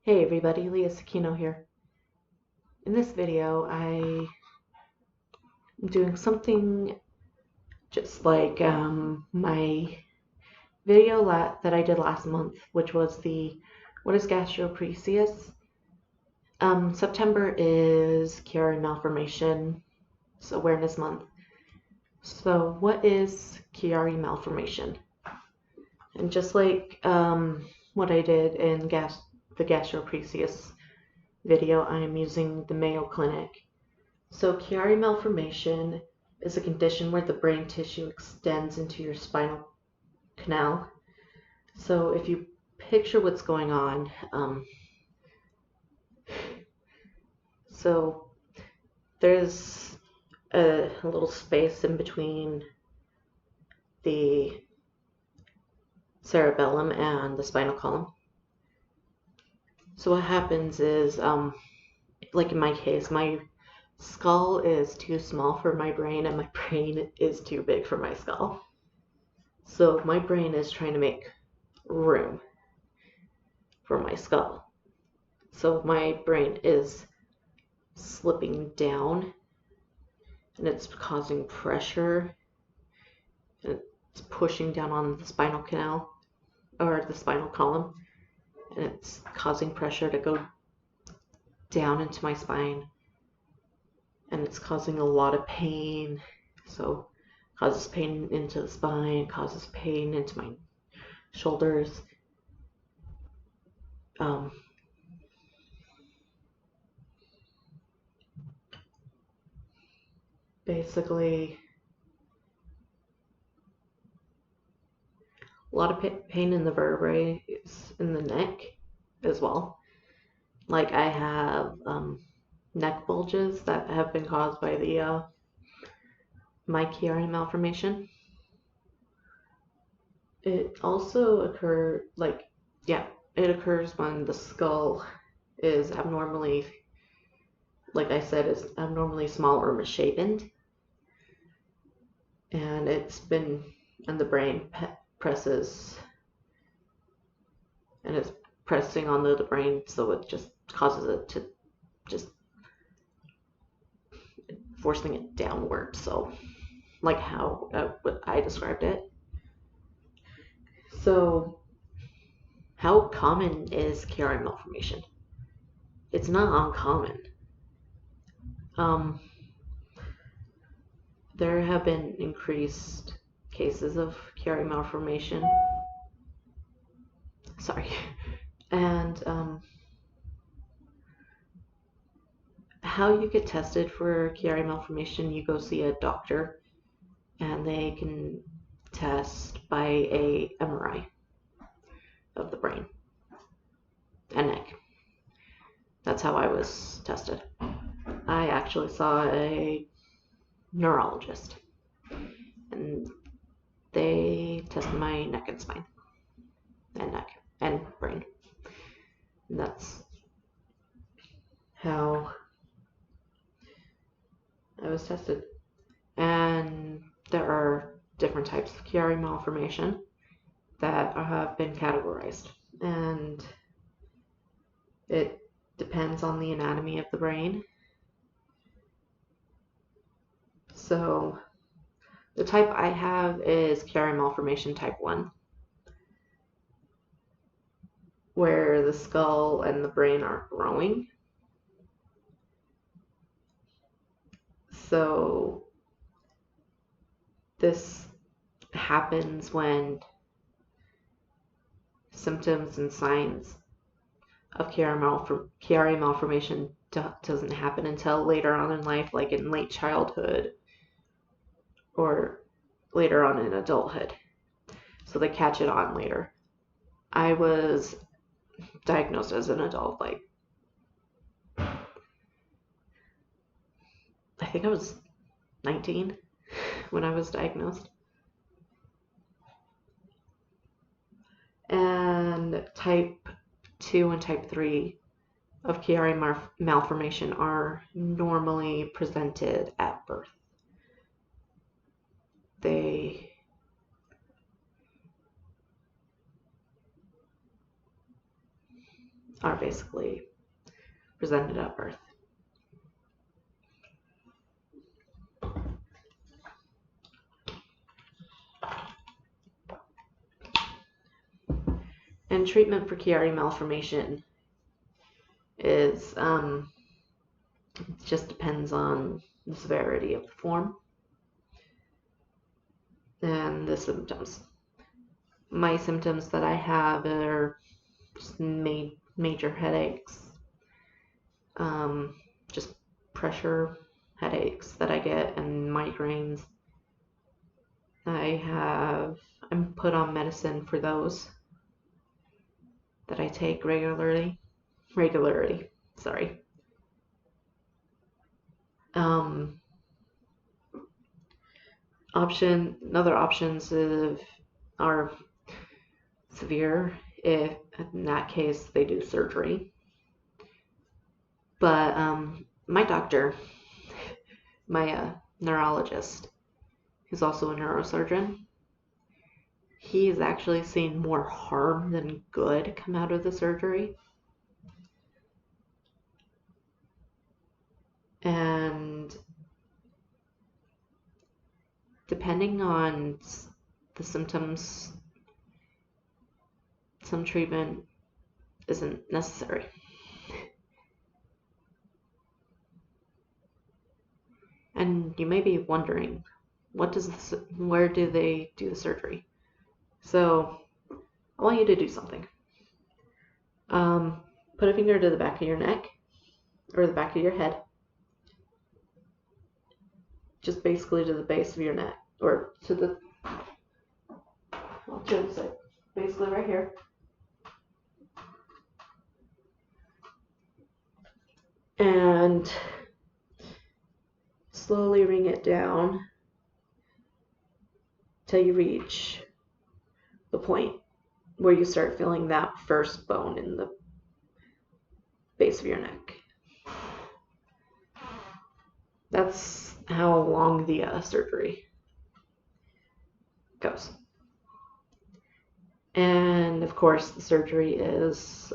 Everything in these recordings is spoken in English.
Hey everybody, Lia Tsukino here. In this video, I'm doing something just like my video that I did last month, which was the what is gastroparesis. September is Chiari Malformation Awareness Month. So what is Chiari Malformation? And just like what I did in the gastroparesis video, I'm using the Mayo Clinic. So Chiari malformation is a condition where the brain tissue extends into your spinal canal. So if you picture what's going on, so there's a little space in between the cerebellum and the spinal column. So what happens is, like in my case, my skull is too small for my brain and my brain is too big for my skull. So my brain is trying to make room for my skull. So my brain is slipping down and it's causing pressure and it's pushing down on the spinal canal or the spinal column, and it's causing pressure to go down into my spine, and it's causing a lot of pain. So it causes pain into the spine, causes pain into my shoulders. Basically a lot of pain in the vertebrae, in the neck as well. Like I have neck bulges that have been caused by the my Chiari malformation. It also it occurs when the skull is abnormally, like I said, is abnormally small or misshapen, and the brain presses, and it's pressing onto the brain, so it just causes it to just forcing it downward. So like how what I described it. So how common is Chiari malformation? It's not uncommon. There have been increased cases of Chiari malformation. Sorry. And how you get tested for Chiari malformation, you go see a doctor and they can test by a MRI of the brain and neck. That's how I was tested. I actually saw a neurologist and they tested my neck and spine and neck and brain. And that's how I was tested. And there are different types of Chiari malformation that have been categorized, and it depends on the anatomy of the brain. So the type I have is Chiari malformation type 1, where the skull and the brain are growing. So this happens when symptoms and signs of Chiari malformation doesn't happen until later on in life, like in late childhood or later on in adulthood. So they catch it on later. I was diagnosed as an adult, like I think I was 19 when I was diagnosed. And type 2 and type 3 of Chiari malformation are normally presented at birth. They are basically presented at birth. And treatment for Chiari malformation is it just depends on the severity of the form and the symptoms. My symptoms that I have are just major headaches, just pressure headaches that I get, and migraines. I'm put on medicine for those that I take regularly. Sorry. Other options are severe. If in that case they do surgery. But my doctor, my neurologist, who's also a neurosurgeon, he's actually seen more harm than good come out of the surgery. And depending on the symptoms, some treatment isn't necessary. And you may be wondering, where do they do the surgery? So I want you to do something. Put a finger to the back of your neck or the back of your head, just basically to the base of your neck, or to the, I'll choose it, basically right here. And slowly ring it down till you reach the point where you start feeling that first bone in the base of your neck. That's how long the surgery goes. And of course, the surgery is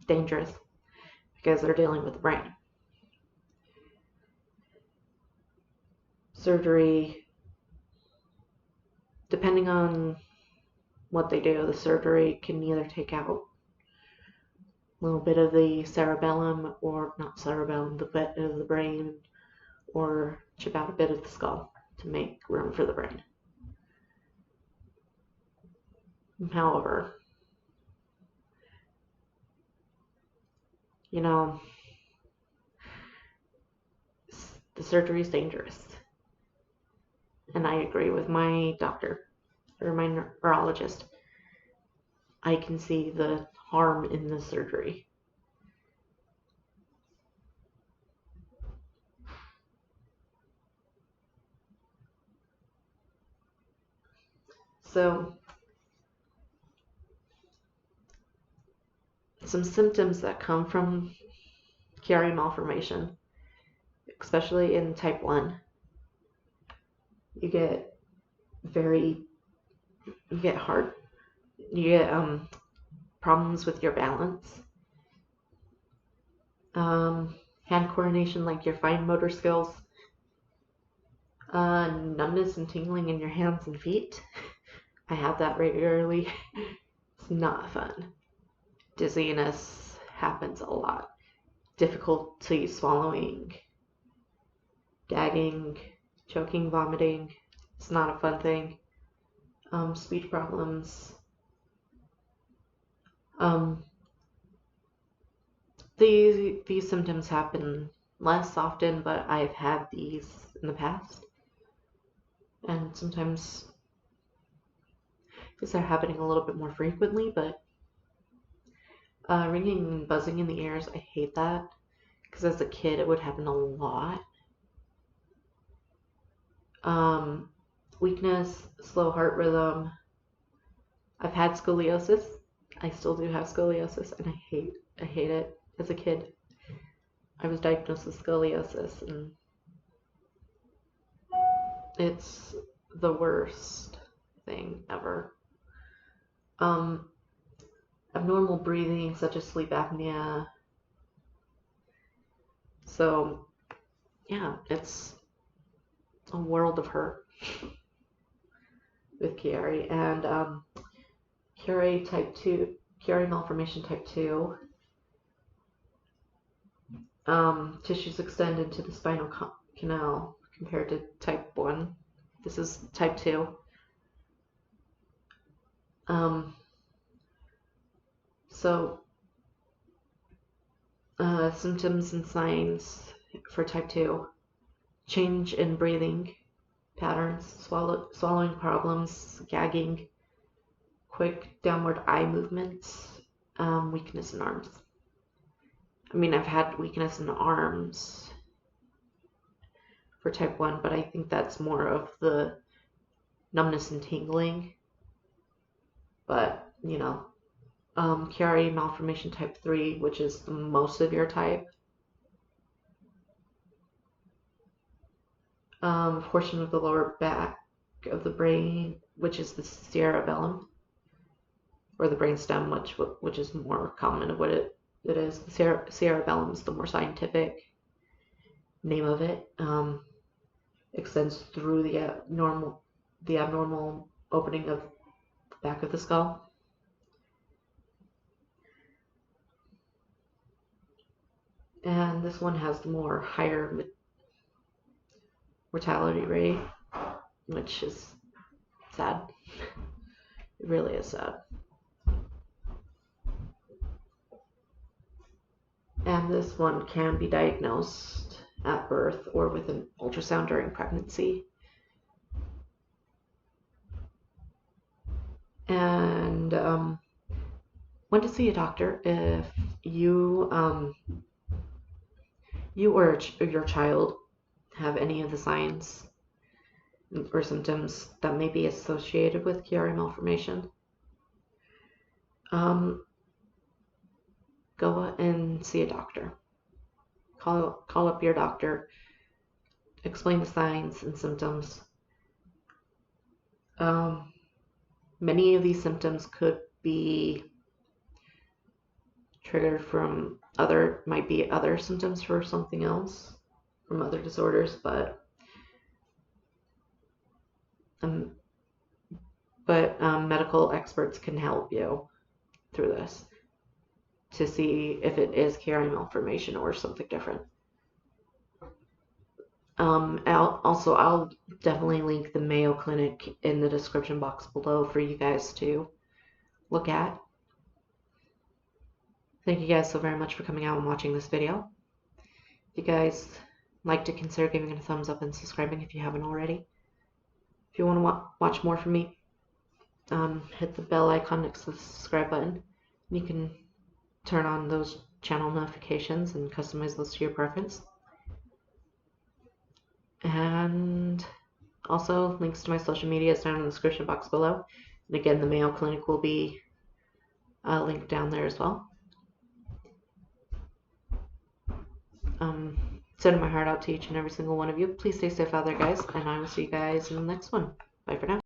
dangerous because they're dealing with the brain. Surgery, depending on what they do, the surgery can either take out a little bit of the cerebellum, or not cerebellum, the bit of the brain, or chip out a bit of the skull to make room for the brain. However, the surgery is dangerous. And I agree with my doctor, or my neurologist. I can see the harm in the surgery. So, some symptoms that come from Chiari malformation, especially in type 1, you get problems with your balance, hand coordination, like your fine motor skills, numbness and tingling in your hands and feet. I have that regularly. It's not fun. Dizziness happens a lot. Difficulty swallowing, gagging, choking, vomiting. It's not a fun thing. Speech problems. These symptoms happen less often, but I've had these in the past. And sometimes these are happening a little bit more frequently, but ringing and buzzing in the ears, I hate that, because as a kid it would happen a lot. Weakness, slow heart rhythm. I've had scoliosis. I still do have scoliosis, and I hate it. As a kid, I was diagnosed with scoliosis, and it's the worst. thing ever. Abnormal breathing, such as sleep apnea. So, yeah, it's a world of hurt with Chiari. And Chiari Malformation type 2, tissues extend into the spinal canal compared to type 1. This is type 2. Symptoms and signs for type 2: change in breathing patterns, swallowing problems, gagging, quick downward eye movements, weakness in arms. I mean, I've had weakness in arms for type 1, but I think that's more of the numbness and tingling. But, you know, Chiari Malformation type 3, which is the most severe type. Portion of the lower back of the brain, which is the cerebellum, or the brainstem, which is more common of what it is. The cerebellum is the more scientific name of it. Extends through the abnormal opening of the back of the skull. And this one has the higher mortality rate, which is sad. It really is sad. And this one can be diagnosed at birth or with an ultrasound during pregnancy. And when to see a doctor if you or your child have any of the signs or symptoms that may be associated with Chiari Malformation. Go and see a doctor. Call up your doctor. Explain the signs and symptoms. Many of these symptoms could be triggered from might be other symptoms for something else, from other disorders, but medical experts can help you through this to see if it is Chiari Malformation or something different. I'll definitely link the Mayo Clinic in the description box below for you guys to look at. Thank you guys so very much for coming out and watching this video. If you guys like to consider giving it a thumbs up and subscribing if you haven't already. If you want to watch more from me, hit the bell icon next to the subscribe button. You can turn on those channel notifications and customize those to your preference. And also, links to my social media is down in the description box below. And again, the Mayo Clinic will be linked down there as well. Sending my heart out to each and every single one of you. Please stay safe out there, guys, and I will see you guys in the next one. Bye for now.